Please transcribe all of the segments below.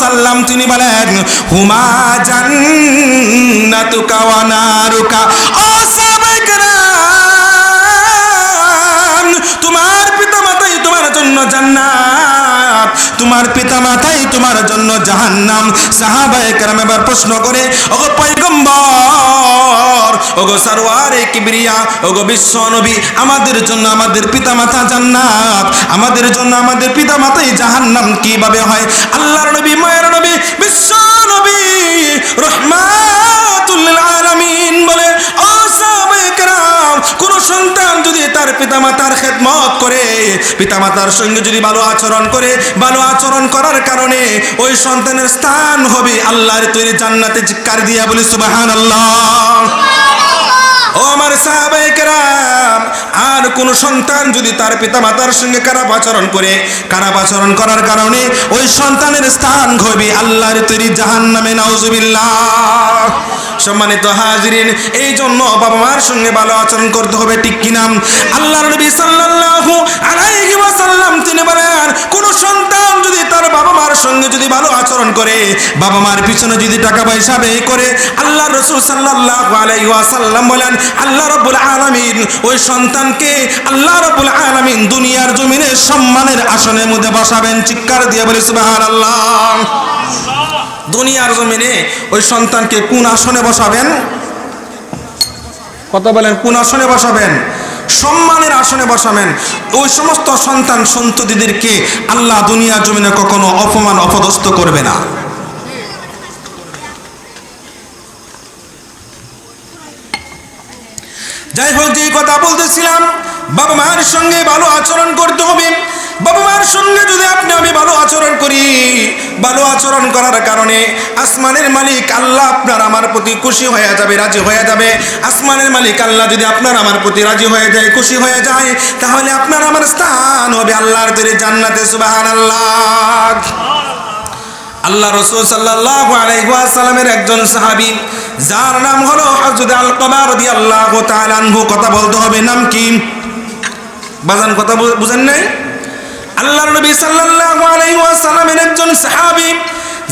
সাল্লাম তিনি বলেন হুমা জান্নাতুকা ওয়া নারুকা। ও সাহাবায়ে কেরাম, তোমার পিতামাতাই তোমার জন্য জান্নাত, তোমার পিতামাতাই তোমার জন্য জাহান্নাম। সাহাবায়ে কেরাম এবার প্রশ্ন করে, ওগো পয়গম্বর, ওগো সরওয়ারে কিবরিয়া, ওগো বিশ্ব নবী, আমাদের জন্য আমাদের পিতামাতা জান্নাত, আমাদের জন্য আমাদের পিতামাতাই জাহান্নাম কিভাবে হয়? আল্লাহর নবী, মায়ের নবী, বিশ্ব নবী রাহমাতুল লিল আলামিন বলে, ও সাহাবায়ে কেরাম, কোন সন্তান যদি তার পিতামাতার খেদমত করে, পিতামাতার সঙ্গে যদি ভালো আচরণ করে, ভালো আচরণ করার কারণে ওই সন্তানের স্থান হবে আল্লাহর তৈরি জান্নাতে। চিৎকার দিয়া বলি সুবহানাল্লাহ। ও আমার সাহাবায়ে কেরাম, আর কোন সন্তান যদি তার পিতামাতার সঙ্গে খারাপ আচরণ করে, খারাপ আচরণ করার কারণে ওই সন্তানের স্থান হবে আল্লাহর তৈরি জাহান্নামে। নাউজুবিল্লাহ। সম্মানিত হাজিরিন, এই জন্য বাবা মার সঙ্গে ভালো আচরণ করতে হবে, ঠিক কিনা? আল্লাহর নবী সাল্লাল্লাহু আলাইহি ওয়াসাল্লাম তিনি বলেন, কোন সন্তান যদি তার বাবা মার সঙ্গে যদি ভালো আচরণ করে, বাবা মার পিছনে যদি টাকা পয়সা ব্যয় করে, আল্লাহর রাসূল সাল্লাল্লাহু আলাইহি ওয়াসাল্লাম বলেন, আল্লাহ রাব্বুল আলামিন ওই সন্তানকে আল্লাহ রাব্বুল আলামিন দুনিয়ার জমিনে সম্মানের আসনের মধ্যে বসাবেন। চিৎকার দিয়ে বলি সুবহানাল্লাহ। দুনিয়ার জমিনে ওই সন্তানকে কোন আসনে বসাবেন? কথা বলেন, কোন আসনে বসাবেন? সম্মানের আসনে বসাবেন। ওই সমস্ত সন্তান সন্ততিদেরকে আল্লাহ দুনিয়ার জমিনে কখনো অপমান অপদস্থ করবে না। যাই হোক, যে কথা বলতেছিলাম, বাবা মায়ের সঙ্গে ভালো আচরণ করতে হবে। বাবা মার সঙ্গে যদি আপনি আমি ভালো আচরণ করি, ভালো আচরণ করার কারণে আসমানের মালিক আল্লাহ আপনার আমার প্রতি খুশি হয়ে যাবে, রাজি হয়ে যাবে। আসমানের মালিক আল্লাহ যদি আপনার আমার প্রতি রাজি হয়ে যায়, খুশি হয়ে যায়, তাহলে আপনার আমার স্থান হবে আল্লাহর তৈরি জান্নাতে। সুবহানাল্লাহ। আল্লাহ রাসূল সাল্লাল্লাহু আলাইহি ওয়াসাল্লামের একজন সাহাবী, যার নাম হলো হযরত আলকামা রাদিয়াল্লাহু তাআলা আনহু। কথা বলতে হবে, নাম কি? বাজান কথা বুঝেন নাই? আল্লাহর নবী সাল্লাল্লাহু আলাইহি ওয়াসাল্লামের একজন সাহাবী,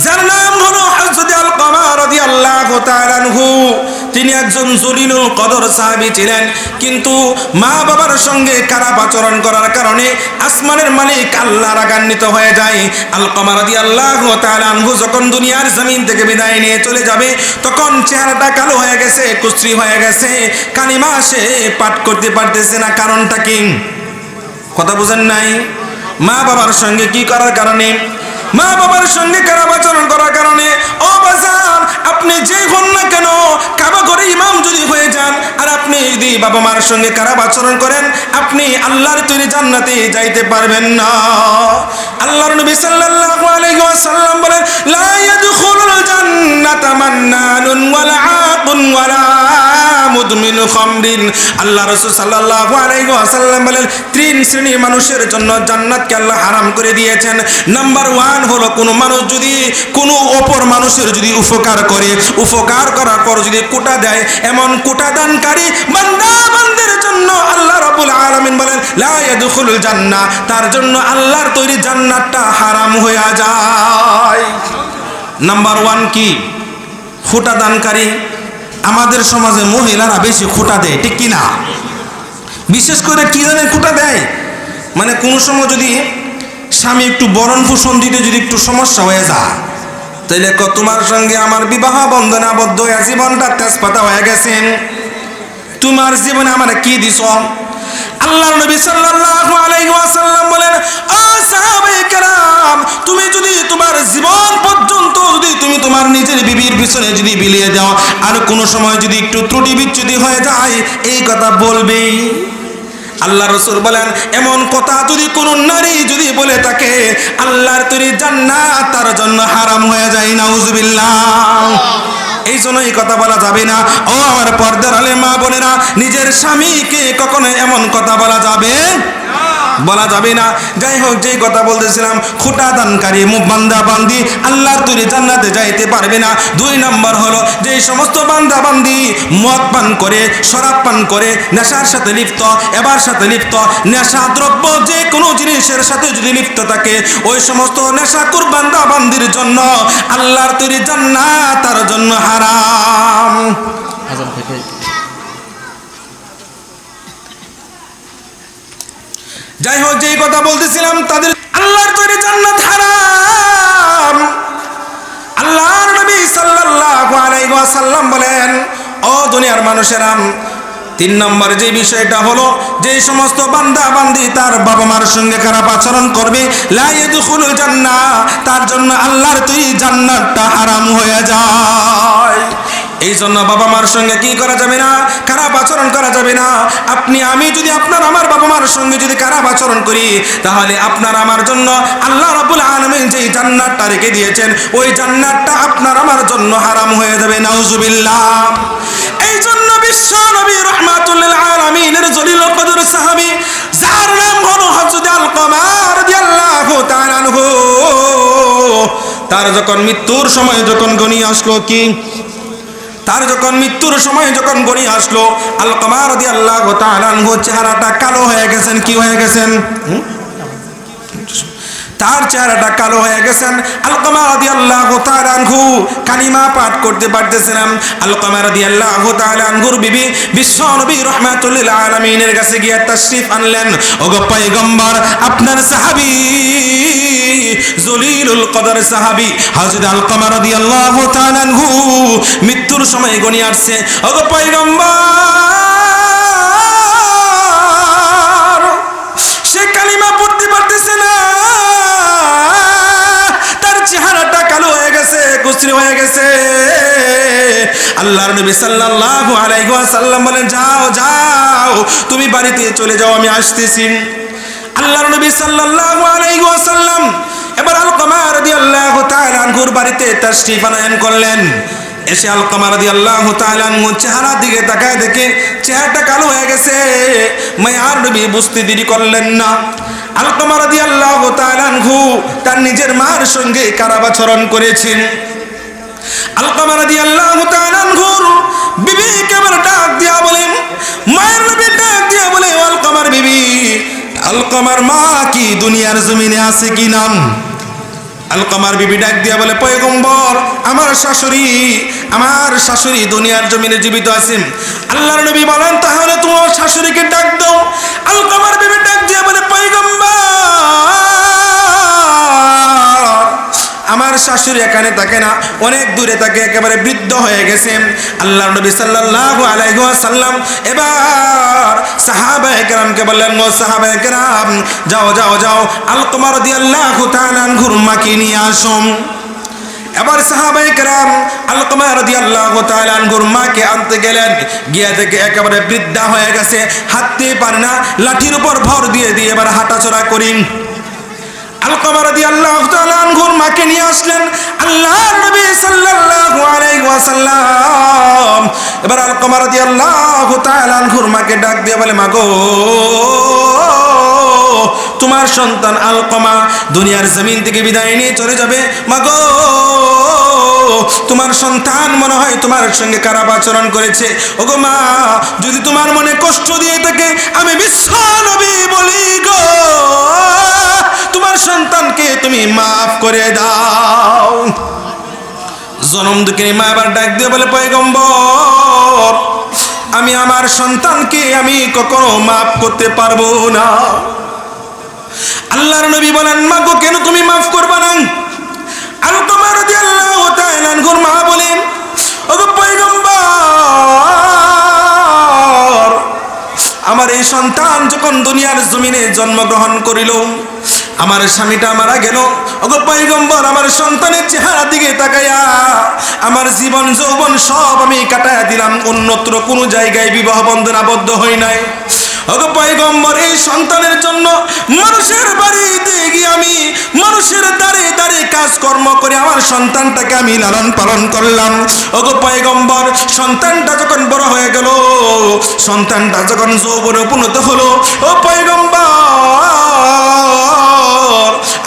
যার নাম হলো হযরত আলকামা রাদিয়াল্লাহু তাআলা আনহু। তিনি একজন জলিলুল কদর সাহাবী ছিলেন, কিন্তু মা বাবার সঙ্গে খারাপ আচরণ করার কারণে আসমানের মালিক আল্লাহ রাগান্বিত হয়ে যায়। আলকামা রাদিয়াল্লাহু তাআলা আনহু যখন দুনিয়ার জমিন থেকে বিদায় নিয়ে চলে যাবে, তখন চেহারাটা কালো হয়ে গেছে, কুচরি হয়ে গেছে, কালিমা সে পাঠ করতে পারতেছে না। কারণটা কি? কথা বুঝেন নাই? মা বাবার সঙ্গে কি করার কারণে? মা বাবার সঙ্গে খারাপ আচরণ করার কারণে। ও বাজার, আপনি যে হন না কেন, কাবা ঘরে ইমাম যদি হয়ে যান আর আপনি যদি বাবা মার সঙ্গে খারাপ আচরণ করেন, আপনি আল্লাহর তৈরি জান্নাতে যাইতে পারবেন না। আল্লাহর নবী সাল্লাল্লাহু আলাইহি ওয়াসাল্লাম বলেন, লা ইয়াদখুলুল জান্নাতা মান্নানুন ওয়ালা আকুন ওয়ালা মুদমিনু খামরিন। আল্লাহ রাসূল সাল্লাল্লাহু আলাইহি ওয়াসাল্লাম বলেন, তিন শ্রেণীর মানুষের জন্য জান্নাতকে আল্লাহ হারাম করে দিয়েছেন। নাম্বার 1 হলো, কোন মানুষ যদি কোন অপর মানুষের যদি উপকার করে, উপকার করার পর যদি কোটা দেয়, এমন কোটা দানকারী বান্দা বান্দির জন্য আল্লাহ রাব্বুল আলামিন বলেন, লা ইয়াদখুলুল জান্নাহ, তার জন্য আল্লাহর তৈরি জান্নাতটা হারাম হয়ে যায়। নাম্বার 1 কি? কোটা দানকারী। আমাদের সমাজে মহিলারা বেশি খোটা দেয়, ঠিক কিনা? বিশেষ করে কি জানেন খোটা দেয়? মানে কোনো সময় যদি স্বামী একটু বরণ পোষণ দিতে যদি একটু সমস্যা হয়ে যায়, তাইলে তোমার সঙ্গে আমার বিবাহ বন্ধনে আবদ্ধ হয়ে জীবনটা তেজপাতা হয়ে গেছে, তোমার জীবনে আমার কি দিছ? আল্লাহর নবী সাল্লাল্লাহু আলাইহি ওয়াসাল্লাম বলেন, ও সাহাবায়ে কেরাম, তুমি যদি তোমার জীবন পর্যন্ত যদি তুমি তোমার নিজের বিবির পিছনে যদি বিলিয়ে দাও, আর কোনো সময় যদি একটু ত্রুটি বিচ্যুতি হয়ে যায়, এই কথা বলবেই। আল্লাহ রাসূল বলেন, এমন কথা যদি কোনো নারী যদি বলে থাকে, আল্লাহর তৈরি জান্নাত তার জন্য হারাম হয়ে যায়। নাউজুবিল্লাহ। এই জন্য এই কথা বলা যাবে না। ও আমার পর্দার আলে মা বোনেরা, নিজের স্বামীকে কখনো এমন কথা বলা যাবে বলা যাবে না। যাই হোক, যেই কথা বলতেছিলাম, খোটা দানকারী বান্দা বান্দি আল্লাহর তৈরি জান্নাতে যাইতে পারবে না। 2 নম্বর হলো, যেই সমস্ত বান্দা বান্দি মদ পান করে, শরাব পান করে, নেশার সাথে লিপ্ত, এবার সাথে লিপ্ত, নেশা দ্রব্য যে কোনো জিনিসের সাথে যদি লিপ্ত থাকে, ওই সমস্ত নেশাখোর বান্দা বান্দির জন্য আল্লাহর তৈরি জান্নাত তার জন্য হারাম। যাই হোক, যেই কথা বলতেছিলাম, তাদের আল্লাহর তৈরি জান্নাত হারাম। আল্লাহর নবী সাল্লাল্লাহু আলাইহি ওয়াসাল্লাম বলেন, ও দুনিয়ার মানুষেরা, 3 নম্বর যে বিষয়টা হলো, যে সমস্ত বান্দা বান্দি তার বাবা মার সঙ্গে খারাপ আচরণ করবে, লা ইয়াদখুলুল জান্নাহ, তার জন্য আল্লাহর তৈরি জান্নাতটা হারাম হয়ে যায়। এই জন্য বাবা মার সঙ্গে কি করা যাবে না? খারাপ আচরণ করা যাবে না। আপনি আমি যদি আপনার আমার বাবা মার সঙ্গে যদি খারাপ আচরণ করি, তাহলে আপনার আমার জন্য আল্লাহ রাব্বুল আলামিন যেই জান্নাতটা রেখে দিয়েছেন, ওই জান্নাতটা আপনার আমার জন্য হারাম হয়ে যাবে। নাউজুবিল্লাহ। এই জন্য বিশ্ব নবী রাহমাতুল লিল আলামিনের জলিল কদর সাহাবী, যার নাম হলো হযরত আলকামা রাদিয়াল্লাহু তাআলা আনহু, তার যখন মৃত্যুর সময় যখন গণিয়ে আসলো, তার যখন মৃত্যুর সময় যখন গড়িয়ে আসলো, আলকামা রাদিয়াল্লাহু তাআলা আনহু চেহারাটা কালো হয়ে গেছেন। কি হয়ে গেছেন? তার চেহারাটা কালো হয়ে গেছেন। আলকামা রাদিয়াল্লাহু তাআলা আনহু কালিমা পাঠ করতে পারতেছিলেন। আলকামা রাদিয়াল্লাহু তাআলা আনহুর বিবি বিশ্ব নবী রাহমাতুল লিল আলামিনের কাছে গিয়ে তাশরিফ আনলেন। ওগো পয়গম্বর, আপনার সাহাবী জলিলুল কদর সাহাবী হযরত আলকামা রাদিয়াল্লাহু তাআলা আনহু মৃত্যুর সময় গণিয়ে আসছে। ওগো পয়গম্বর, সে কালিমা পড়তে পারতেছে না, তার চেহারাটা কালো হয়ে গেছে, কুচরি হয়ে গেছে। আল্লাহর নবী সাল্লাল্লাহু আলাইহি ওয়াসাল্লাম বলেন, যাও যাও, তুমি বাড়িতে চলে যাও, আমি আসতেছি। আল্লাহর নবী সাল্লাল্লাহু আলাইহি ওয়াসাল্লাম এবার আলকামা রাদিয়াল্লাহু তাআলা আনহুর বাড়িতে তাশরিফ আনয়ন করলেন। এসে আলকামা রাদিয়াল্লাহু তাআলা আনহু চেহারার দিকে তাকায়, দেখে চেহারাটা কালো হয়ে গেছে। মায়ার নবী বুঝতে দেরি করলেন না। আলকামা রাদিয়াল্লাহু তাআলা আনহু তার নিজের মার সঙ্গে খারাপ আচরণ করেছেন। আলকামা রাদিয়াল্লাহু তাআলা আনহুর বিবি কেবল ডাক দিয়া বলেন, মায়ের নবী ডাক দিয়া বলে, আলকামার বিবি, আলকামার মা কি দুনিয়ার জমিনে আছে কি নাম? আলকামার বিবি ডাক দিয়া বলে, পয়গম্বর, আমার শাশুড়ি দুনিয়ার জমিনে জীবিত আছেন। আল্লাহর নবী বলেন, তাহলে তোমার শাশুড়িকে ডাক দাও। আলকামার বিবি ডাক দিয়া বলে, পয়গম্বর, আমার শাশুড়ি এখানে থাকে না, অনেক দূরে থাকে, একেবারে বৃদ্ধ হয়ে গেছে। আল্লাহর নবী সাল্লাল্লাহু আলাইহি ওয়াসাল্লাম এবার সাহাবায়ে কেরামকে বললেন, ও সাহাবায়ে কেরাম, যাও যাও যাও, আলকামা রাদিয়াল্লাহু তাআলা আনহুর মাকে নিয়ে আসো। এবার সাহাবায়ে কেরাম আলকামা রাদিয়াল্লাহু তাআলা আনহুর মাকে আনতে গেলেন। গিয়া দেখে একেবারে বৃদ্ধা হয়ে গেছে, হাঁটতে পারে না, লাঠির উপর ভর দিয়ে দিয়ে এবার হাঁটাচলা করেন। আলকামা রাদিয়াল্লাহু তাআলা আনহুর মাকে নিয়ে আসলেন আল্লাহর নবী সাল্লাল্লাহু আলাইহি ওয়াসাল্লাম। এবার আলকামা রাদিয়াল্লাহু তাআলা আনহুর মাকে ডাক দিয়ে বলে, মা গো, তোমার সন্তান আলকামা দুনিয়ার জমিন থেকে বিদায় নিয়ে চলে যাবে। মা গো, তোমার সন্তান মনে হয় তোমার সঙ্গে খারাপ আচরণ করেছে। ওগো মা, যদি তোমার মনে কষ্ট দিয়ে থাকে, আমি বিশ্ব নবী বলি গো, তোমার সন্তানকে তুমি মাফ করে দাও। জনম দুঃখিনী মা আবার ডাক দিয়ে বলে, পয়গম্বর, আমি আমার সন্তানকে আমি কখনো মাফ করতে পারবো না। আল্লাহর নবী বলেন, মা গো, কেন তুমি মাফ করবে না? আলকামা রাদিয়াল্লাহু তাআলা আনহুর মা বলেন, ওগো পয়গম্বর, আমার এই সন্তান যখন দুনিয়ার জমিনে জন্মগ্রহণ করিল, আমার স্বামীটা মারা গেল। ওগো পয়গম্বর, আমার সন্তানের চেহারা দিকে তাকাইয়া আমার জীবন যৌবন সব আমি কাটাইয়া দিলাম, অন্যত্র কোনো জায়গায় বিবাহ বন্ধন আবদ্ধ হই নাই। ওগো পয়গম্বর, এই সন্তানের জন্য মানুষের বাড়িতে গিয়ে আমি মানুষের দ্বারে দ্বারে কাজকর্ম করে আমার সন্তানটাকে আমি লালন পালন করলাম। ওগো পয়গম্বর, সন্তানটা যখন বড় হয়ে গেল, সন্তানটা যখন যৌবনে উপনীত হলো, ও পয়গম্বর,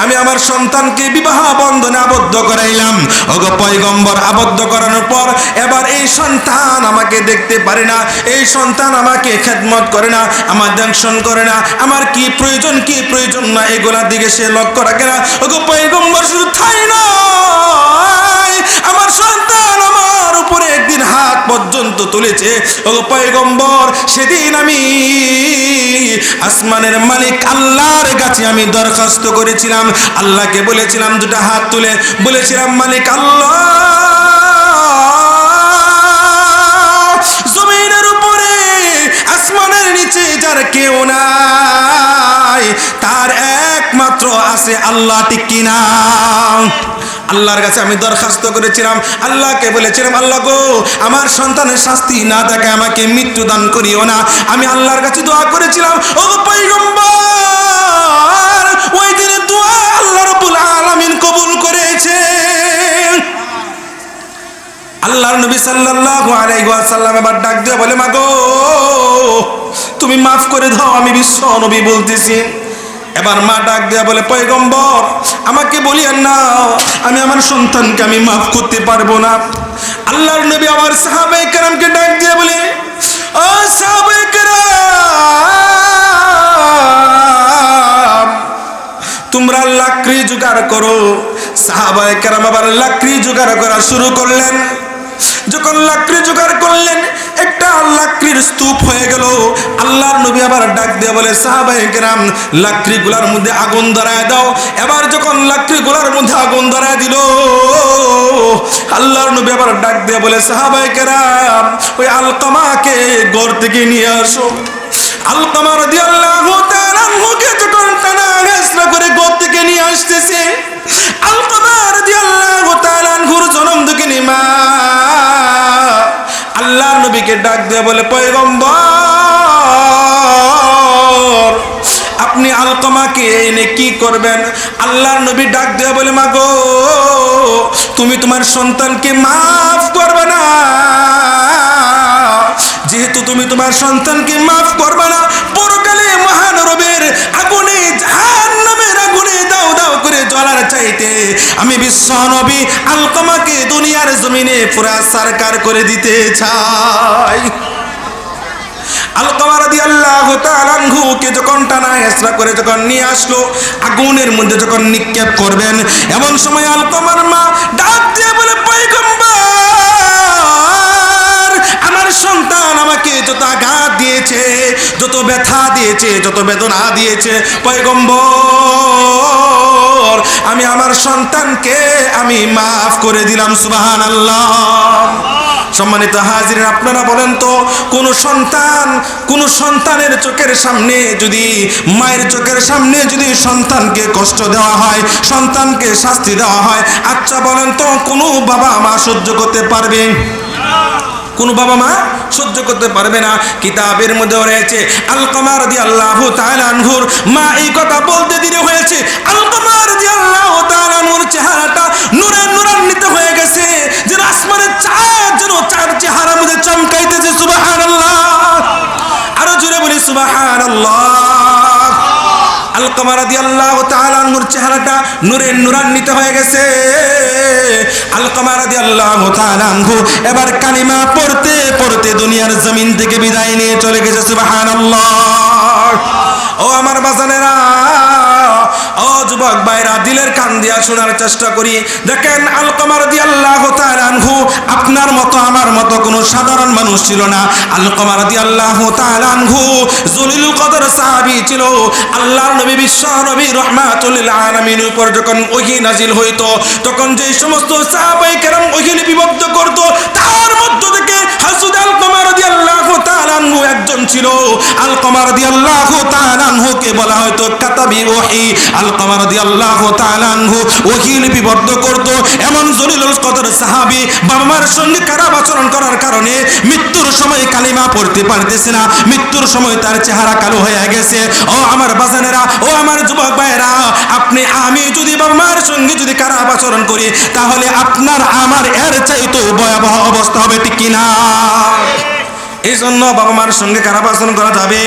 আমি আমার সন্তানকে বিবাহ বন্ধনে আবদ্ধ করাইলাম। ওগো পয়গম্বর, আবদ্ধ করানোর পর এবার এই সন্তান আমাকে দেখতে পারে না, এই সন্তান আমাকে খেদমত করে না, আমার দংশন করে না, আমার কি প্রয়োজন কি প্রয়োজন না এগুলার দিকে সে লক্ষ্য রাখে না। ওগো পয়গম্বর, শুধু তাই নয়, আমার সন্তান আমার উপরে একদিন হাত পর্যন্ত তুলেছে। ওগো পয়গম্বর, সেদিন আমি আসমানের মালিক আল্লাহর কাছে আমি দরখাস্ত করেছিলাম, আল্লাহকে বলেছিলাম, দুটো হাত তুলে বলেছিলাম, মালিক আল্লাহ, জমিনের উপরে আসমানের নিচে যার কেউ নাই, তার একমাত্র আছে আল্লাহ, ঠিক কিনা? আল্লাহর কাছে আমি দরখাস্ত করেছিলাম, আল্লাহকে বলেছিলাম, আল্লাহ গো, আমার সন্তানের শাস্তি না থাকে আমাকে মৃত্যু দান করিও না। আমি আল্লাহর কাছে দোয়া করেছিলাম। ও পয়গম্বর, ওই দিনের দোয়া আল্লাহ রাব্বুল আলামিন কবুল করেছে। আল্লাহর নবী সাল্লাল্লাহু আলাইহি ওয়াসাল্লাম এবার ডাক দিয়ে বলে, মা গো, তুমি মাফ করে দাও, আমি বিশ্ব নবী বলতেছি। এবার মা ডাক দেয়া বলে, পয়গম্বর, আমাকে বলিয়েন না, আমি আমার সন্তানকে আমি মাফ করতে পারবো না। আল্লাহর নবী আমার সাহাবায়ে কেরামকে ডাক দিয়ে বলে, ও সাহাবায়ে কেরাম, তোমরা লাকড়ি জোগাড় করো। সাহাবায়ে কেরাম আবার লাকড়ি জোগাড় করা শুরু করলেন। যখন লাকড়ি জোগাড় করলেন, একটা লাকড়ির স্তূপ হয়ে গেল। আল্লাহর নবী আবার ডাক দিয়ে বলে, সাহাবায়ে কেরাম, লাকড়িগুলার মধ্যে আগুন ধরায় দাও। এবার যখন লাকড়িগুলার মধ্যে আগুন ধরায় দিল, আল্লাহর নবী আবার ডাক দিয়ে বলে, সাহাবায়ে কেরাম, ওই আলকামাকে ঘর থেকে নিয়ে আসো। আলকামা রাদিয়াল্লাহু তাআলা আনহুকে যখন টানা হেঁচড়া করে ঘর থেকে নিয়ে আসতেছে, আলকামা রাদিয়াল্লাহু তাআলা আনহুর জনম দুঃখিনী মা আল্লাহর নবীকে ডাক দিয়ে বলে, পয়গম্বর, আপনি আলকামাকে এনে কি করবেন? আল্লাহর নবী ডাক দিয়ে বলে, মা গো, তুমি তোমার সন্তানকে মাফ করবে না। যেহেতু তুমি তোমার সন্তানকে মাফ করবে না, পরকালে মহানরবের আগুনে, জাহান্নামের আগুনে দাও দাও করে জ্বলার চাইতে আমি বিশ্ব নবী আলকামাকে দুনিয়ার জমিনে পুরা সরকার করে দিতে চাই। আলকামা রাদিয়াল্লাহু তাআলা আনহুকে যখন টানা হেঁচড়া করে যখন নিয়ে আসলো, আগুনের মধ্যে যখন নিক্ষেপ করবেন, এমন সময় আলকামার মা ডাক দিয়ে বলে, পয়গম্বর, আমার সন্তান আমাকে যত আঘাত দিয়েছে, যত ব্যথা দিয়েছে, যত বেদনা দিয়েছে, পয়গম্বর, আমি আমার সন্তানকে আমি মাফ করে দিলাম। সুবহানাল্লাহ। সম্মানিত হাজিরিন, আপনারা বলেন তো, কোন সন্তানের চোখের সামনে যদি, মায়ের চোখের সামনে যদি সন্তানকে কষ্ট দেওয়া হয়, সন্তানকে শাস্তি দেওয়া হয়, আচ্ছা বলেন তো, কোনো বাবা মা সহ্য করতে পারবে? কোন বাবা মা সহ্য করতে পারবে না। কিতাবের মধ্যে রয়েছে, আলকামা রাদিয়াল্লাহু তাআলা আনহুর মা এই কথা বলতে দেরি হয়েছে, আলকামা রাদিয়াল্লাহু তাআলা আনহুর চেহারাটা নূরে নূরান্বিত হয়ে গেছে, যেন আসমানের চাঁদ যেন চার চেহারার মধ্যে চমকাইতেছে। সুবহানাল্লাহ। আরো জোরে বলি সুবহানাল্লাহ। আলকামা রাদিয়াল্লাহু তাআলা আনহুর চেহারাটা নূরে নূরান্বিত হয়ে গেছে। আলকামা রাদিয়াল্লাহু তাআলা আনহু এবার কালিমা পড়তে পড়তে দুনিয়ার জমিন থেকে বিদায় নিয়ে চলে গেছে। সুবহানাল্লাহ। ও আমার বাজানেরা, ও যুবক ভাইরা, দিলের কান দিয়া শোনার চেষ্টা করি। দেখেন, আলকামা রাদিয়াল্লাহু তাআলা আনহু আপনার মতো আমার মতো কোনো সাধারণ মানুষ ছিল না। আলকামা রাদিয়াল্লাহু তাআলা আনহু জলিলুল কদর সাহাবী ছিল। আল্লাহর নবী বিশ্ব নবী রাহমাতুল লিল আলামিনের উপর যখন ওহী নাজিল হইতো, তখন যে সমস্ত সাহাবায়ে কেরাম ওহী লিপিবদ্ধ করত, তার মধ্য থেকে হযরত আলকামা রাদিয়াল্লাহু তাআলা আনহু একজন ছিল। আলকামা রাদিয়াল্লাহু তাআলা আনহুকে বলা হয়তো কাতাবি ওহী। আলকামা রাদিয়াল্লাহু তাআলা আনহু ওহী লিপিবদ্ধ করত। এমন জলিলুল কদর সাহাবী বাবা মার সঙ্গে খারাপ আচরণ করার কারণে মৃত্যুর সময় কালিমা পড়তে পারতেছে না, মৃত্যুর সময় তার চেহারা কালো হয়ে গেছে। ও আমার বাজানেরা, ও আমার যুবক ভাইরা, আপনি আমি যদি বাবা মার সঙ্গে যদি খারাপ আচরণ করি, তাহলে আপনার আমার এর চাইতেও ভয়াবহ অবস্থা হবে, ঠিক কিনা? এই জন্য বাবা মার সঙ্গে খারাপ আচরণ করা যাবে?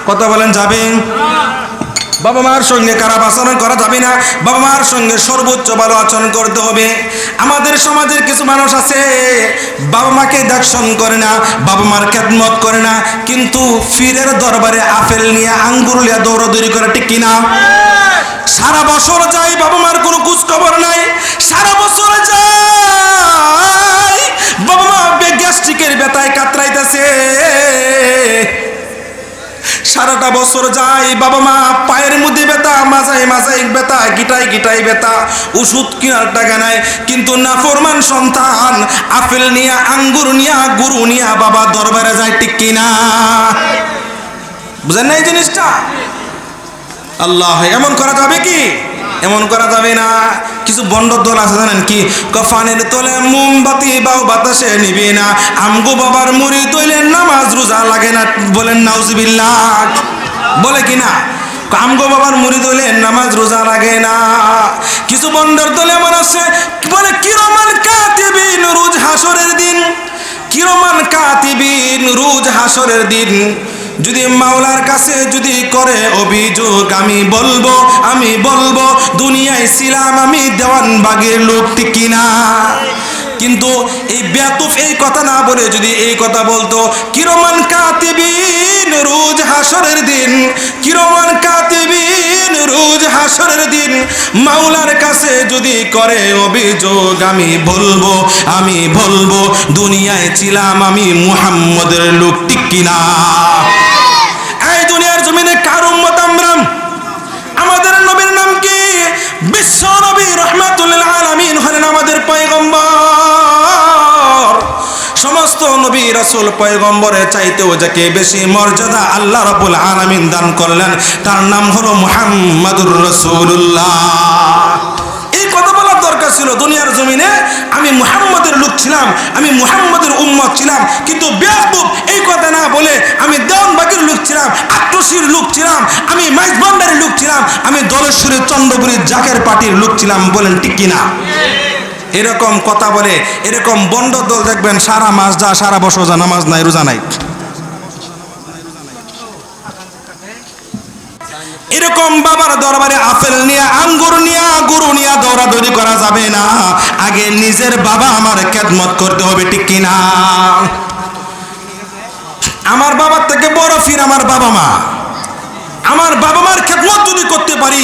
কথা বলেন, যাবে? বাবা মার সঙ্গে খারাপ আচরণ করা যাবে না, বাবা মার সঙ্গে সর্বোচ্চ ভালো আচরণ করতে হবে। আমাদের সমাজের কিছু মানুষ আছে বাবা মাকে দর্শন করে না, বাবা মার খেদমত করে না, কিন্তু পীরের দরবারে আপেল নিয়ে আঙ্গুর নিয়ে দৌড়াদৌড়ি করে, ঠিক কিনা? সারা বছর যায় বাবা মার কোনো খোঁজ খবর নাই, সারা বছর যায় বাবা মা গ্যাস্ট্রিকের ব্যথায় কাতরাইতেছে, সারাটা বছর যায় বাবা মা পায়ের মধ্যে ব্যথা, মাজায় মাজায় ব্যথা, গিটায় গিটায় ব্যথা, ওষুধ কেনার টাকা নাই, কিন্তু নাফরমান সন্তান আপেল নিয়ে আঙ্গুর নিয়ে গুরু নিয়ে বাবা দরবারে যায়, ঠিক কিনা? বুঝেন না এই জিনিসটা? আল্লাহ, এমন করা যাবে কি? এমন করা যাবে না। কিছু বন্ড দল আছে জানেন কি, কফানের তলে মোমবাতি বাউ বাতাসে নিবি না, আমগো বাবার মুড়ি তৈলে নামাজ রোজা লাগে না, বলেন নাউজুবিল্লাহ, বলে কিনা? আমগো বাবার মুড়ি তৈলে নামাজ রোজা লাগে না। কিছু বন্ডর দলে এমন আছে বলে কিরমান কাতিবিন রোজ হাসরের দিন, কিরমান কাতিবিন রোজ হাসরের দিন যদি মাওলার কাছে যদি করে অভিযোগ, আমি বলবো দুনিয়ায় ছিলাম আমি দেওয়ানবাগের লোক, ঠিক কিনা? কিন্তু এই বেয়াকুফ এই কথা না বলে যদি এই কথা বলতো, কিরমান কাতিবিন রোজ হাসরের দিন, কিরমান কাতিবিন রোজ হাসরের দিন মাওলার কাছে যদি করে অভিযোগ, আমি বলবো দুনিয়ায় ছিলাম আমি মুহাম্মদের লোক, ঠিক কিনা? এই দুনিয়ার জমিনে কার উম্মত আমরা? আমাদের নবীর নাম কি? বিশ্ব নবী রাহমাতুল লিল আলামিন হলেন আমাদের পয়গম্বর। সমস্ত নবী রাসূল পয়গম্বরের চাইতেও যাকে বেশি মর্যাদা আল্লাহ রাব্বুল আলামিন দান করলেন তার নাম হলো মুহাম্মাদুর রাসূলুল্লাহ। এই কথা বলার দরকার ছিল দুনিয়ার জমিনে আমি মুহাম্মদের লোক ছিলাম, আমি মুহাম্মদের উম্মত ছিলাম, কিন্তু বেয়াকুব এই কথা না বলে আমি দেওয়ানবাগের লোক ছিলাম, আট্টশির লোক ছিলাম, আমি মাইজভান্ডারের লোক ছিলাম, আমি দলেশ্বরের চন্দ্রপুরীর জাকের পার্টির লোক ছিলাম, বলেন ঠিক কিনা? এরকম কথা বলে এরকম বন্ড দল দেখবেন সারা মাস যা সারা বছর যা নামাজ নাই রোজা নাই। এরকম বাবার দরবারে আপেল নিয়ে আঙ্গুর নিয়ে গুরু নিয়ে দৌড়াদৌড়ি করা যাবে না, আগে নিজের বাবা আমার খেদমত করতে হবে, ঠিক কিনা? আমার বাবার থেকে বড় ফির আমার বাবা মা। আমার বাবা মার খেদমত যদি করতে পারি,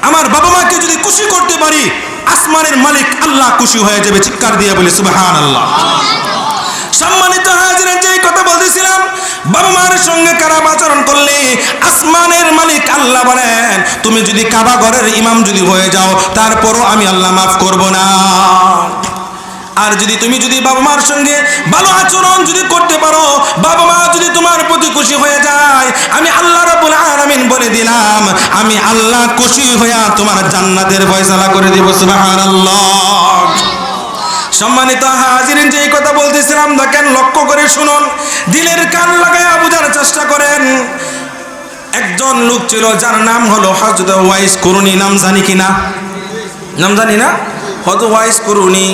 আমার বাবা মাকে যদি খুশি করতে পারি, আসমানের মালিক আল্লাহ খুশি হয়ে যাবে। চিৎকার দিয়ে বলি সুবহানাল্লাহ। সম্মানিত হাজিরিন, যে কথা বলতেছিলাম, বাবা মার সঙ্গে খারাপ আচরণ করলে আসমানের মালিক আল্লাহ বলেন তুমি যদি কাবা ঘরের ইমাম যদি হয়ে যাও তারপরও আমি আল্লাহ মাফ করব না। আর যদি তুমি যদি বাবা মার সঙ্গে ভালো আচরণ যদি করতে পারো, বাবা মা যদি তোমার প্রতি খুশি হয়ে যায়, আমি আল্লাহ রাব্বুল আলামিন বলে দিলাম আমি আল্লাহ খুশি হইয়া তোমার জান্নাতের ফয়সালা করে দেব। সুবহানাল্লাহ। সম্মানিত হাজিরিন, যে কথা বলতেছিলাম দেখেন, লক্ষ্য করে শুনুন, দিলের কান লাগায়া বোঝার চেষ্টা করেন। একজন লোক ছিল যার নাম হলো হযরত ওয়াইস কুরুনি। নাম জানি কিনা? নাম জানি না? হযরত ওয়াইস কুরুনি,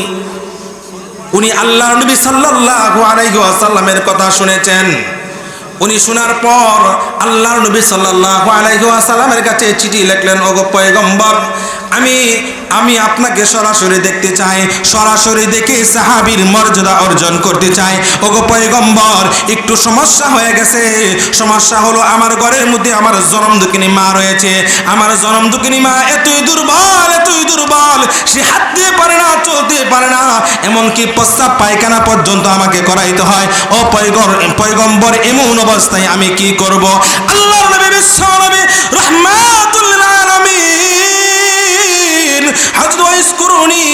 উনি আল্লাহর নবী সাল্লাল্লাহু আলাইহি ওয়াসাল্লামের কথা শুনেছেন। উনি শোনার পর আল্লাহর নবী সাল্লাল্লাহু আলাইহি ওয়াসাল্লামের কাছে চিঠি লিখলেন, ওগো পয়গম্বর, আমি আপনাকে সরাসরি দেখতে চাই, সরাসরি দেখে সাহাবীর মর্যাদা অর্জন করতে চাই। ওগো পয়গম্বর, একটু সমস্যা হয়ে গেছে। সমস্যা হলো আমার ঘরের মধ্যে আমার জনম দুঃখিনী মা রয়েছে। আমার জনম দুঃখিনী মা এতই দুর্বল, সে হাঁটতে পারে না, চলতে পারে না, এমনকি প্রস্রাব পায়খানা পর্যন্ত আমাকে করাইতে হয়। ও পয়গম্বর, এমন অবস্থায় আমি কি করব? আল্লাহর নবী বিশ্ব নবী রাহমাতুল লিল আলামিন হযরত ওয়াইস কুরুনি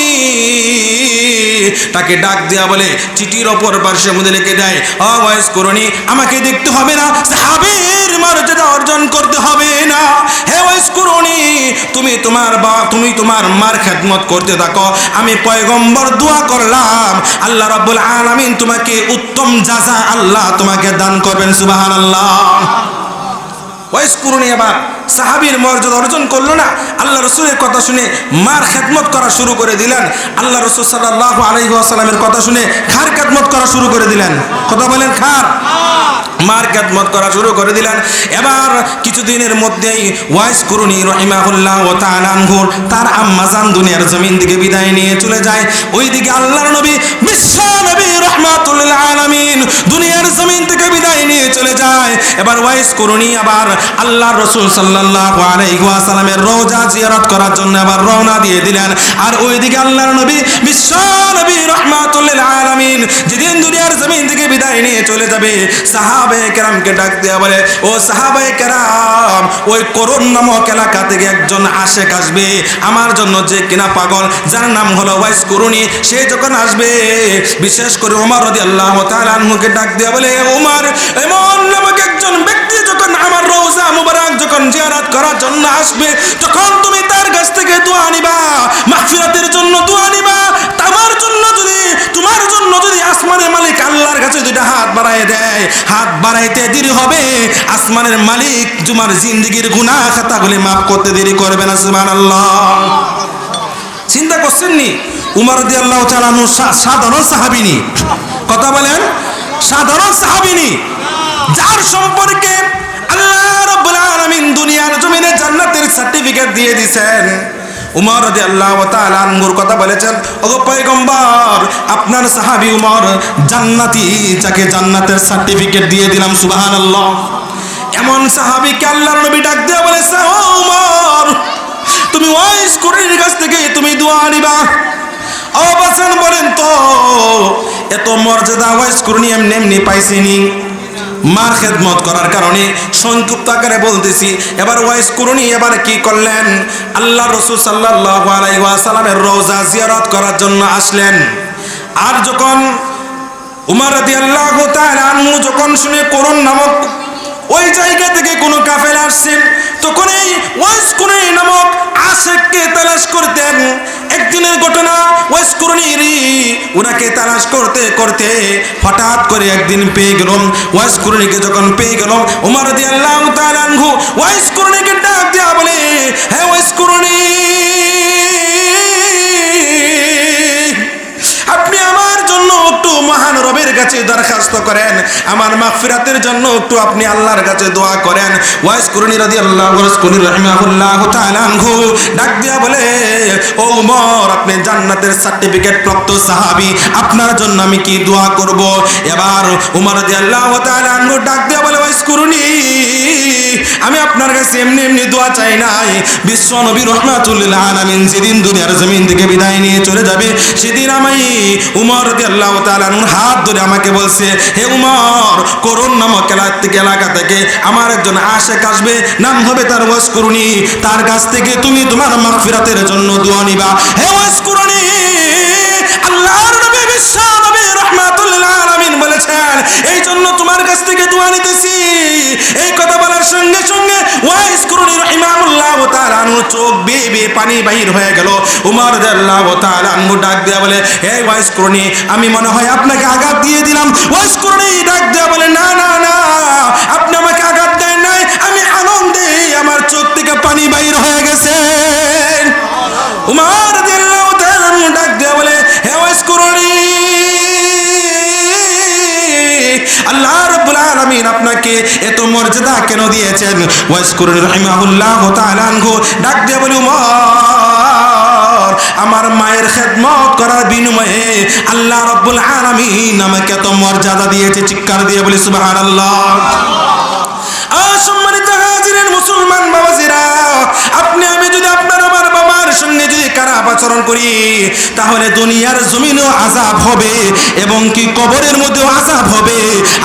তাকে ডাক দেয়া বলে চিঠির অপর পার্শ্বের মধ্যে লিখে দেয়, ও ওয়াইস কুরুনি, আমাকে দেখতে হবে না, সাহাবীর মর্যাদা অর্জন করতে হবে না। হে ওয়াইস কুরুনি, তুমি তোমার মার খেদমত করতে থাকো। আমি পয়গম্বর দোয়া করলাম আল্লাহ রাব্বুল আলামিন তোমাকে উত্তম জাযা আল্লাহ তোমাকে দান করবেন। সুবহানাল্লাহ। ওয়াইস কুরুনি আবার সাহাবীর মর্যাদা অর্জন করলো না, আল্লাহ রসুলের কথা শুনে মার খেদমত করা শুরু করে দিলেন। আল্লাহ রসুল সাল্লাল্লাহু আলাইহি ওয়াসাল্লামের কথা শুনে খার খেদমত করা শুরু করে দিলেন। কথা বলেন, খার মার খেদমত করা শুরু করে দিলেন। এবার কিছুদিনের মধ্যেই ওয়াইস কুরুনি রাহিমাহুল্লাহ ওয়া তাআলা আনহু তার আম্মাজান দুনিয়ার জমিন থেকে বিদায় নিয়ে চলে যায়। ওইদিকে আল্লাহর নবী বিশ্ব নবী রাহমাতুল লিল আলামিন দুনিয়ার জমিন থেকে বিদায় নিয়ে চলে যায়। এবার ওয়াইস কুরুনি আবার আল্লাহর রাসূল সাল্লাল্লাহু আলাইহি ওয়াসাল্লামের রওজা জিয়ারত করার জন্য আবার রওনা দিয়ে দিলেন। আর ওইদিকে আল্লাহর নবী বিশ্ব নবী রাহমাতুল লিল আলামিন যেদিন দুনিয়ার জমিন থেকে বিদায় নিয়ে চলে যাবে, সাহাবায়ে কেরামকে ডাক দেয়া বলে, ও সাহাবায়ে কেরাম, ওই করুন নামক এলাকা থেকে একজন আশেক আসবে আমার জন্য, যে কিনা পাগল, যার নাম হলো ওয়াইস কুরুনি। সে যখন আসবে, বিশেষ করে ওমর রাদিয়াল্লাহু তাআলা আনহুকে ডাক দেয়া বলে, ওমর, এমন নামক একজন ব্যক্তি যখন আমার রওজা মুবারক যখন জিয়ারত করার জন্য আসবে, তখন তুমি তার কাছ থেকে দোয়া নিবা, মাগফিরাতের জন্য দোয়া নিবা। তোমার জন্য যদি আসমানের মালিক আল্লাহর কাছে দুইটা হাত বাড়ায় দেয়, হাত বাড়াইতে দেরি হবে, আসমানের মালিক তোমার জিন্দেগির গুনাহ খাতাগুলি মাফ করতে দেরি করবে না। সুবহানাল্লাহ। চিন্তা করছেন নি? উমর রাদিয়াল্লাহু তাআলা আনহু সাধারণ সাহাবী, কথা বলেন, সাধারণ সাহাবী, যার সম্পর্কে আল্লাহ রাব্বুল আলামিন দুনিয়ার জমিনে জান্নাতের সার্টিফিকেট দিয়ে দিয়েছেন। উমর রাদিয়াল্লাহু তাআলা আনহুর কথা বলেছেন, ওগো পয়গম্বর, আপনার সাহাবী উমর জান্নাতি, যাকে জান্নাতের সার্টিফিকেট দিয়ে দিলাম। সুবহানাল্লাহ। এমন সাহাবীকে আল্লাহর নবী ডাক দিয়ে বলেছে, ও উমর, তুমি ওয়াইস কুরুনির কাছ থেকে তুমি দোয়া নিবা। ও বাসান, বলেন তো, এত মর্যাদা ওয়াইস কুরুনি এমনি এমনি পাইছিনি? মার খেদমত করার কারণে সংক্ষিপ্ত আকারে বলতেছি। এবার ওয়াইস কুরুনি এবার কি করলেন? আল্লাহ রাসূল সাল্লাল্লাহু আলাইহি ওয়াসাল্লামের রওজা জিয়ারত করার জন্য আসলেন। আর যখন উমর রাদিয়াল্লাহু তাআলা আনহু যখন শুনে করুন নামক ওই জায়গা থেকে কোনো কাফেলা আসছে, তখন এই ওয়াইস কুরুনি নামক আশেককে তালাশ করতেন। একদিনের ঘটনা, ওয়াইস কুরুনি ওনাকে তালাশ করতে করতে হঠাৎ করে একদিন পেয়ে গেল। ওয়াইস কুরুনিকে যখন পেয়ে গেল, ওমর রাদিয়াল্লাহু তাআলা আনহু ওয়াইস কুরুনিকে ডাক দিয়া বলে, হে ওয়াইস কুরুনি, আপনি আমার জন্য একটু মহান রবের কাছে দরখাস্ত করেন, আমার মাগফিরাতের জন্য একটু আপনি আল্লাহর কাছে দোয়া করেন। ওয়াইস কুরুনি রাদিয়াল্লাহু রাহিমাহুল্লাহু তাআলা আনহু ডাক দিয়া বলে, ও উমর, আপনি জান্নাতের সার্টিফিকেট প্রাপ্ত সাহাবী, আপনার জন্য আমি কি দোয়া করব? এবার উমর রাদিয়াল্লাহু তাআলা আনহু ডাক দিয়া বলে, ওয়াইস কুরুনি, আমি আপনার কাছে এমনি এমনি দোয়া চাই নাই। বিশ্ব নবী রাহমাতুল লিল আলামিন যেদিন দুনিয়ার জমিন থেকে বিদায় নিয়ে চলে যাবে, সেদিন আমি উমর রাদিয়াল্লাহু তাআলা আনহুর হাত ধরে আমাকে বলছে, হে উমর, করুন নামক এলাকা থেকে আমার একজন আশেক আসবে, নাম হবে তার ওয়াইস কুরুনি, তার কাছ থেকে তুমি তোমার মাগফিরাতের জন্য দোয়া নিবা। হে ওয়াইস কুরুনি, আল্লাহর নবী বিশ্ব নবী রাহমাতুল লিল আলামিন বলেছেন, এই জন্য তোমার কাছ থেকে দোয়া নিতেছি। এই কথা বলার সঙ্গে সঙ্গে ওয়াইস কুরুনি রাহিমাহুল্লাহু তাআলা আনহু চোখ বেয়ে বেয়ে পানি বাহির হয়ে গেল। উমর রাদিয়াল্লাহু তাআলা আনহু ডাক দেয়া বলে, হে ওয়াইস কুরুনি, আমি মনে হয় আপনাকে আঘাত দিয়ে দিলাম। ওয়াইস কুরুনি ডাক দেয়া বলে, না না না, আপনি আমাকে আঘাত দেন নাই, আমি আনন্দে আমার চোখ থেকে পানি বাহির হয়ে গেছে। উমর রাদিয়াল্লাহু তাআলা আনহু ডাক দেয়া বলে, হে ওয়াইস কুরুনি, আল্লাহ রাব্বুল আলামিন আপনাকে এত মর্যাদা কেন দিয়েছেন? ওয়াইস কুরুনি রাহিমাহুল্লাহু তাআলা আনহু ডাক দিয়ে বলে, উমর, আমার মায়ের খেদমত করার বিনিময়ে আল্লাহ রাব্বুল আলামিন আমাকে এত মর্যাদা দিয়েছে। চিৎকার দিয়ে বলি সুবহানাল্লাহ। সম্মানিত হাজিরিন, মুসলমান বাবাজিরা, আপনি আমি যদি আপনার আমার বাবার সঙ্গে যদি খারাপ আচরণ করি, তাহলে দুনিয়ার জমিনেও আযাব হবে এবং কি কবরের মধ্যেও আযাব হবে।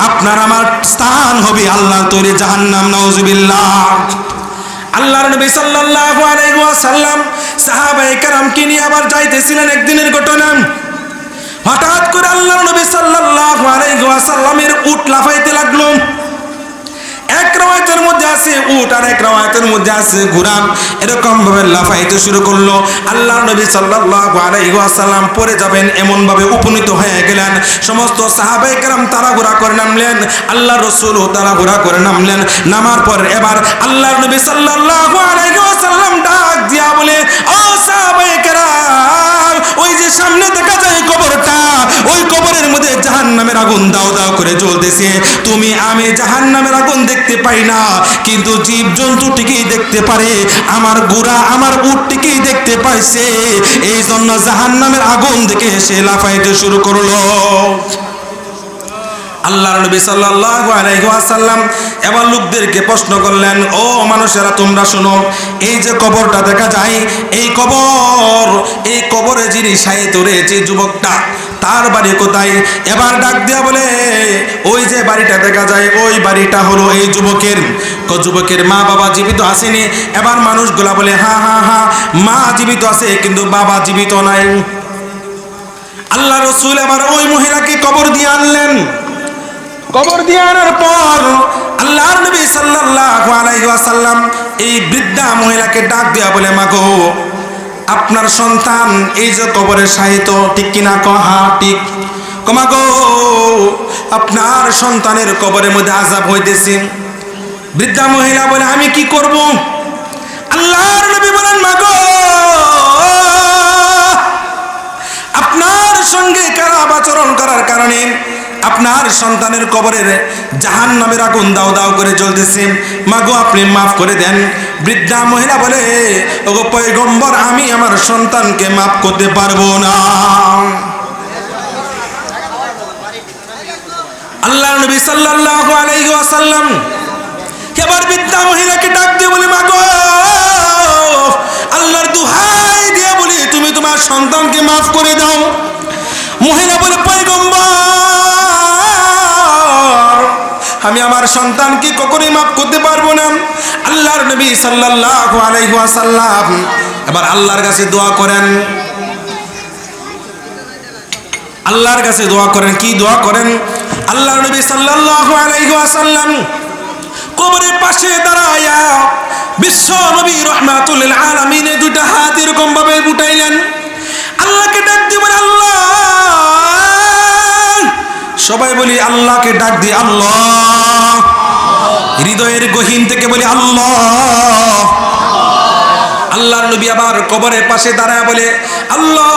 আপনার আমার স্থান হবে আল্লাহর তৈরি জাহান্নাম। নাউজুবিল্লাহ। আল্লাহর নবী সাল্লাল্লাহু আলাইহি ওয়াসাল্লাম সাহাবায়ে কেরামকে নিয়ে আবার যাইতেছিলেন। একদিনের ঘটনা, হঠাৎ করে আল্লাহর নবী সাল্লাল্লাহু আলাইহি ওয়াসাল্লামের উট লাফাইতে লাগলো। এক রাওয়ায়াতের মধ্যে আছে উট, আর এক রাওয়ায়াতের মধ্যে আছে ঘোড়া। এরকম ভাবে লাফাইতে শুরু করলো। আল্লাহর নবী সাল্লাল্লাহু আলাইহি ওয়াসাল্লাম পড়ে যাবেন এমন ভাবে উপনীত হয়ে গেলেন। সমস্ত সাহাবায়ে কেরাম তাড়াহুড়া করে নামলেন, আল্লাহর রাসূলও তাড়াহুড়া করে নামলেন। নামার পর এবার আল্লাহর নবী সাল্লাল্লাহু আলাইহি ওয়াসাল্লাম ডাক দিয়া বলে, ও সাহাবায়ে কেরাম, ওই যে সামনে দেখা যায় কবরটা, ওই কবরের মধ্যে জাহান্নামের আগুন দাও দাও করে জ্বলতেছে। তুমি আমি জাহান্নামের আগুন দেখতে পাই না, কিন্তু জীব জন্তু ঠিকই দেখতে পারে। আমার ঘোড়া আমার উট ঠিকই দেখতে পাইছে, এই জন্য জাহান্নামের আগুন দেখে সে লাফাইতে শুরু করলো। আল্লাহর নবী সাল্লাল্লাহু আলাইহি ওয়াসাল্লাম এবার লোকদেরকে প্রশ্ন করলেন, ও মানুষেরা তোমরা শোনো, এই যে কবরটা দেখা যায়, এই কবরে যিনি শায়িত রয়েছে যুবকটা, তার বাড়ি কোথায়? এবার ডাক দিয়া বলে, ওই যে বাড়িটা দেখা যায় ওই বাড়িটা হলো এই যুবকের। যুবকের মা বাবা জীবিত আসেনি। এবার মানুষগুলা বলে, হা হা হা, মা জীবিত আছে কিন্তু বাবা জীবিত নাই। আল্লাহ রাসূল এবার ওই মহিলাকে কবর দিয়ে আনলেন। কবর দিয়ে আনার পর আল্লাহর নবী সাল্লাল্লাহু আলাইহি ওয়াসাল্লাম এই বৃদ্ধা মহিলাকে ডাক দিয়া বলে, মাগো, আপনার সন্তান এই যে কবরে শায়িত, ঠিক কিনা? কহা ঠিক। মাগো, আপনার সন্তানের কবরের মধ্যে আযাব হইতেছে। বৃদ্ধা মহিলা বলে, আমি কি করব? আল্লাহর নবী বলেন, মাগো, আপনার সঙ্গে খারাপ আচরণ করার কারণে আপনার সন্তানের কবরের জাহান্নামের আগুন দাও দাও করে জ্বলতেছে। মাগো, আপনি মাফ করে দেন। বৃদ্ধা মহিলা বলে, ওগো পয়গম্বর, আমি আমার সন্তানকে মাফ করতে পারবো না। আল্লাহর নবী সাল্লাল্লাহু আলাইহি ওয়াসাল্লাম এবার বৃদ্ধা মহিলাকে ডাক দিয়ে বলে, মাগো, আল্লাহর দোহাই দিয়ে বলি, তুমি তোমার সন্তানকে মাফ করে দাও। মহিলা বলে, পয়গম্বর, আমি আমার সন্তানকে কখনোই মাফ করতে পারবো না। আল্লাহর নবী সাল্লাল্লাহু আলাইহি ওয়াসাল্লাম এবার আল্লাহর কাছে দোয়া করেন। আল্লাহর কাছে দোয়া করেন। কি দোয়া করেন? আল্লাহর নবী সাল্লাল্লাহু আলাইহি ওয়াসাল্লাম কবরের পাশে দাঁড়ায়া বিশ্ব নবী রাহমাতুল লিল আলামিন দুইটা হাত এরকম ভাবে উঠাইলেন। আল্লাহকে ডাক দিয়ে বলে, আল্লাহ। সবাই বলি আল্লাহকে ডাক দিয়ে, আল্লাহ। হৃদয়ের গহীন থেকে বলি, আল্লাহ। আল্লাহর নবী আবার কবরের পাশে দাঁড়ায় বলে, আল্লাহ,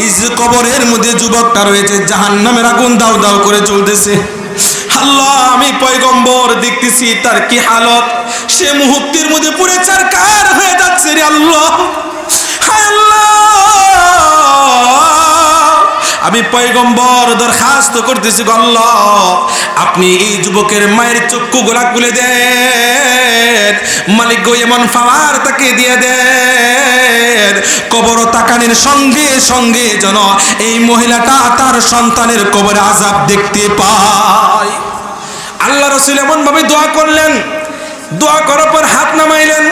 এই যে কবরের মধ্যে যুবকটা রয়েছে, জাহান্নামের আগুন দাও দাও করে চলতেছে। আল্লাহ, আমি পয়গম্বর দেখতেছি তার কি হালত, সে মুহূর্তের মধ্যে পুরে চারকার হয়ে যাচ্ছে রে আল্লাহ। হায় আল্লাহ, আমি পয়গম্বর দরখাস্ত করতেছি, আল্লাহ, আপনি এই যুবকের মায়ের চক্ষু গোলা খুলে দেন। মালিক গো, এমন পাওয়ার তাকে দিয়ে দেন, কবর তাকানোর সঙ্গে সঙ্গে যেন এই মহিলাটা তার সন্তানের কবরে আযাব দেখতে পায়। আল্লাহ রাসূল এমন ভাবে দোয়া করলেন। দোয়া করার পর হাত নামাইলেন।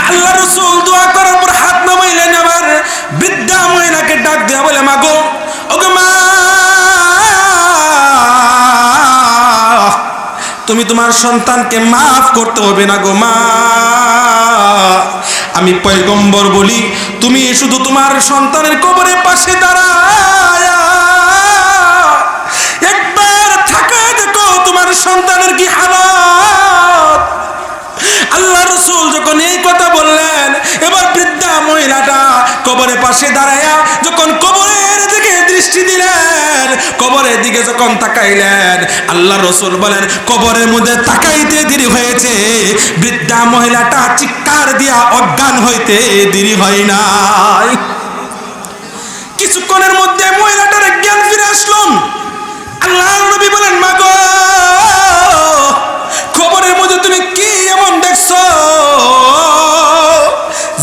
আল্লাহ রাসূল দোয়া করার পর হাত নামাইলেন। আবার বৃদ্ধা মহিলাকে ডাক দেয়া বলে, মাগো, ওগো মা, তুমি তোমার সন্তানকে মাফ করতে হবে না গো মা। আমি পয়গম্বর বলি, তুমি শুধু তোমার সন্তানের কবরের পাশে দাঁড়ায়া একবার তাকায় দেখো তোমার সন্তানের কি হালত। আল্লাহ রাসূল যখন এই কথা বললেন, এবার বৃদ্ধা মহিলাটা কবরের পাশে দাঁড়ায়া যখন কবরের দিকে দৃষ্টি দিলেন, কবরের দিকে যখন তাকাইলেন, আল্লাহ রাসূল বলেন, কবরের মধ্যে তাকাইতে দেরি হয়েছে, বৃদ্ধা মহিলাটা চিৎকার দিয়া অজ্ঞান হইতে দেরি হয় নাই। কিছুক্ষণের মধ্যে মহিলাটার জ্ঞান ফিরে আসলো। আল্লাহর নবী বলেন, মাগো, কবরের মধ্যে তুমি কি এমন দেখছো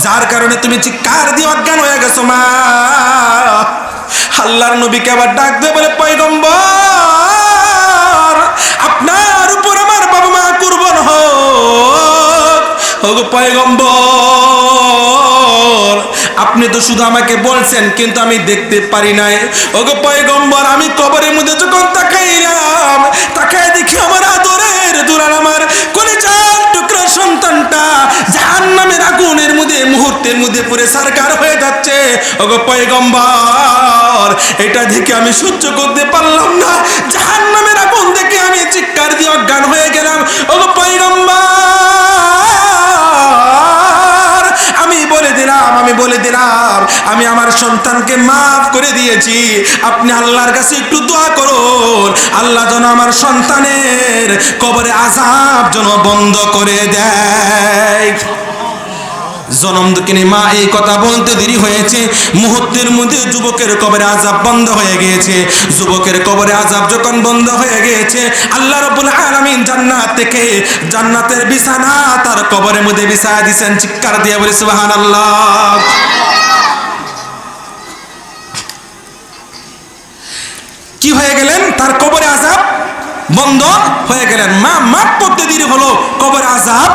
যার কারণে তুমি চিৎকার দিয়ে অজ্ঞান হয়ে গেছো মা? আল্লাহর নবীকে আবার ডাক দিয়ে বলে, পয়গম্বর, আপনার উপর আমার বাবা মা কুরবান হোক। ওগো পয়গম্বর, আপনি তো শুধু আমাকে বলছেন, কিন্তু আমি দেখতে পারি নাই। ওগো পয়গম্বর, আমি কবরের মধ্যে যখন তাকাইলাম, তাকায় দেখি আমার আদরের দুলাল, আমার কলিজার টুকরা সন্তানটা জাহান্নামের আগুনের মধ্যে মুহূর্তের মধ্যে পুরে সারকার হয়ে যাচ্ছে। ওগো পয়গম্বর, এটা দেখে আমি সহ্য করতে পারলাম না, জাহান্নামের আগুন দেখে আমি চিৎকার দিয়ে অজ্ঞান হয়ে গেলাম। ওগো পয়গম্বর, আমি বলে দিলাম আমি আমার সন্তানকে মাফ করে দিয়েছি। আপনি আল্লাহর কাছে একটু দোয়া করুন, আল্লাহ যেন আমার সন্তানের কবরে আযাব যেন বন্ধ করে দেয়। জনম দুঃখিনী মা এই কথা বলতে দেরি হয়েছে, মুহূর্তের মধ্যে যুবকের কবরে আযাব বন্ধ হয়ে গিয়েছে। যুবকের কবরে আযাব যখন বন্ধ হয়ে গিয়েছে, আল্লাহ রাব্বুল আলামিন জান্নাত থেকে জান্নাতের বিছানা তার কবরের মধ্যে বিছায়া দিয়েছেন। চিৎকার দিয়ে বলি সুবহানাল্লাহ। কি হয়ে গেলেন? তার কবরে আযাব বন্ধ হয়ে গেলেন। মা মাপ পড়তে দেরি হলো, কবরে আযাব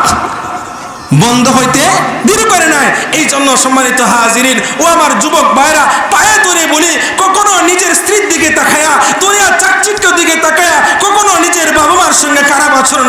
বন্ধ হইতে দেরি করে নাই। এই জন্য সম্মানিত হাজিরিন ও আমার যুবক ভাইরা, পায়ে ধরে বলি, কখনো নিজের স্ত্রীর দিকে তাকায়া, দুনিয়া চাকচিক্যের দিকে তাকায়া কখনো নিজের বাবা মার সঙ্গে খারাপ আচরণ